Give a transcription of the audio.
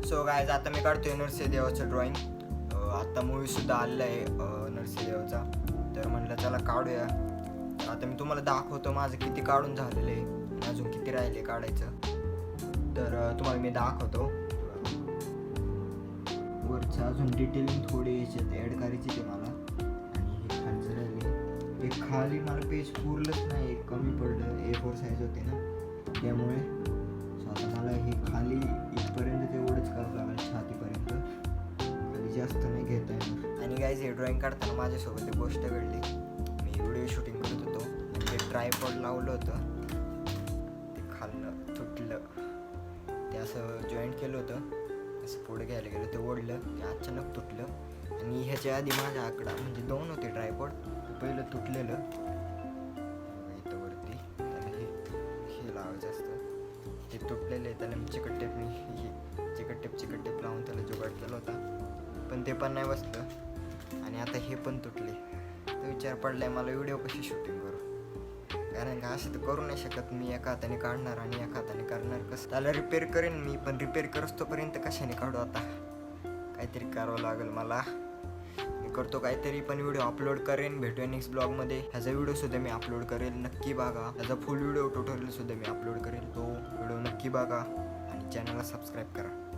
So guys आता मी काढतोय नरसिंहदेवाचं drawing. आता मूवीसुद्धा आलेला आहे नरसिंहदेवाचा, तर म्हटलं चला काढूया. आता मी तुम्हाला दाखवतो माझं किती काढून झालेलं आहे, अजून किती राहिले काढायचं. तर तुम्हाला मी दाखवतो. वरचं अजून डिटेलिंग थोडी याच्यात ॲड करायची ते मला. आणि हे खालचं राहिले, हे खाली मला पेज पुरलंच नाही, कमी पडलं. A4 साईज होते ना त्यामुळे. सो आता मला हे खाली इथपर्यंत तेवढंच करावं लागेल, छातीपर्यंत. खाली जास्त नाही घेता येणार. आणि गाईज हे ड्रॉइंग काढताना माझ्यासोबत एक गोष्ट घडली. मी व्हिडिओ शूटिंग करत होतो, ते ट्रायपॉड लावलं होतं, ते खाल्लं तुटलं. ते असं जॉईंट केलं होतं, असं पुढे घ्यायला गेलं, ते ओढलं, ते अचानक तुटलं. आणि ह्याच्या आधी माझ्या आकडा म्हणजे 2 होते ट्रायपॉड. पहिलं तुटलेलं इथं वरती, त्याला हे लावायचं असतं, ते तुटलेलं आहे. त्याला मी चिकट टेप लावून त्याला जुगाड केला होता, पण ते पण नाही बसलं. आणि आता हे पण तुटले. तर विचार पडलाय मला व्हिडिओ कशी शूटिंग करू, कारण का असं तर करू नाही शकत मी. एका हाताने काढणार आणि एका हाताने करणार कसं. त्याला रिपेअर करेन मी, पण रिपेअर करतोपर्यंत कशाने काढू. आता काहीतरी करावं लागेल मला. मी करतो काहीतरी, पण व्हिडिओ अपलोड करेन. भेटूया नेक्स्ट ब्लॉगमध्ये. ह्याचा व्हिडिओसुद्धा मी अपलोड करेल, नक्की बघा. ह्याचा फुल व्हिडिओ ट्युटोरियलसुद्धा मी अपलोड करेल, तो व्हिडिओ नक्की बघा आणि चॅनलला सबस्क्राईब करा.